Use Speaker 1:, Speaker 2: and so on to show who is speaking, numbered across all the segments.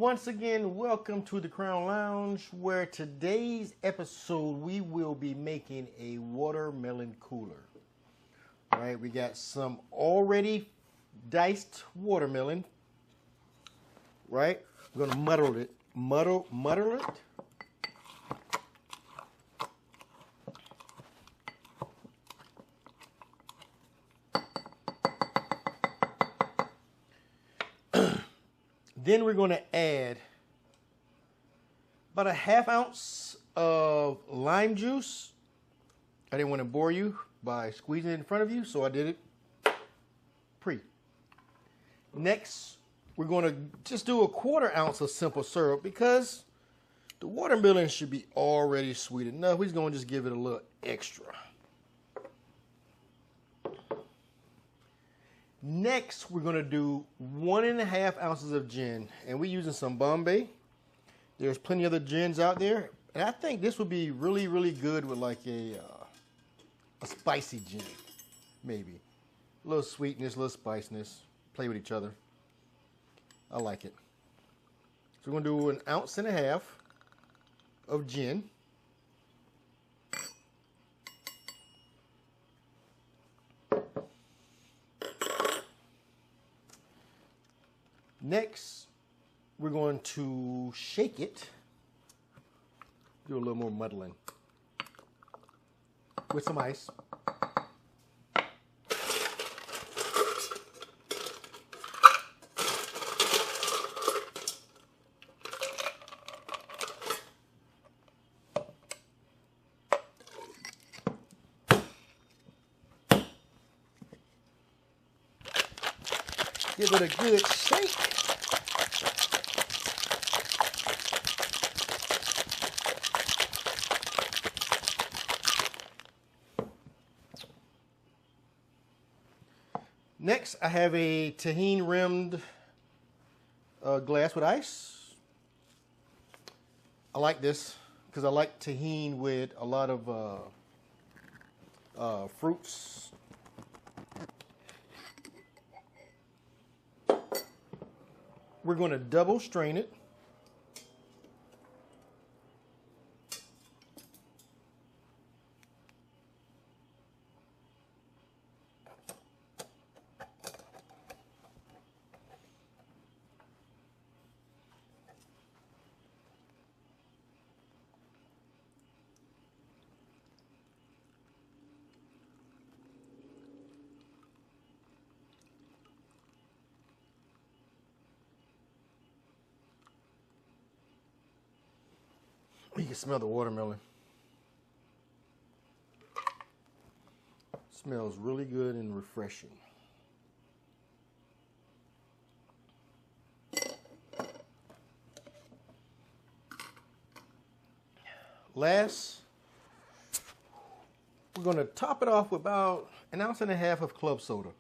Speaker 1: once again, welcome to the Crown Lounge, where today's episode we will be making a watermelon cooler. All right, we got some already diced watermelon. Right, we're gonna muddle it. Muddle it. Then we're going to add about a ½ ounce of lime juice. I didn't want to bore you by squeezing it in front of you, so I did it pre. Next, we're going to just do a ½ ounce of simple syrup because the watermelon should be already sweet enough. We're going to just give it a little extra. Next, we're going to do 1½ ounces of gin, and we're using some Bombay. There's plenty of other gins out there, and I think this would be really, really good with like a spicy gin, maybe. A little sweetness, a little spiciness, play with each other. I like it. So we're going to do 1½ ounces of gin. Next, we're going to shake it, do a little more muddling with some ice. Give it a good shake. Next, I have a Tajin rimmed glass with ice. I like this because I like Tajin with a lot of fruits. We're going to double strain it. You can smell the watermelon. Smells really good and refreshing. Last, we're going to top it off with about 1½ ounces of club soda.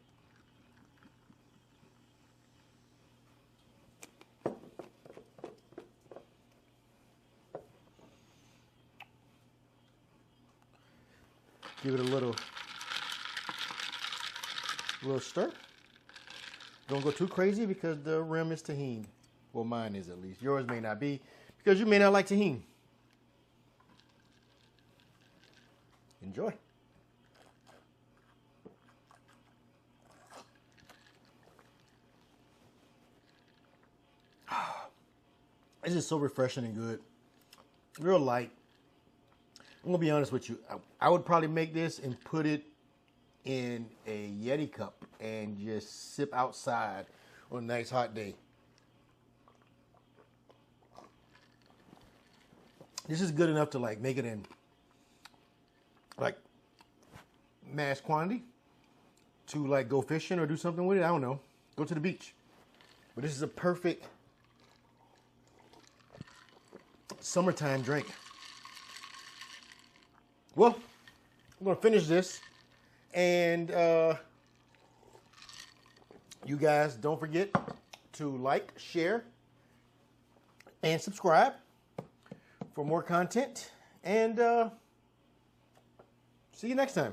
Speaker 1: Give it a little stir. Don't go too crazy because the rim is Tajin. Well, mine is at least. Yours may not be because you may not like Tajin. Enjoy. This is so refreshing and good. Real light. I'm going to be honest with you. I would probably make this and put it in a Yeti cup and just sip outside on a nice hot day. This is good enough to like make it in like mass quantity to like go fishing or do something with it. I don't know. Go to the beach. But this is a perfect summertime drink. Well, I'm going to finish this, and you guys don't forget to like, share, and subscribe for more content, and see you next time.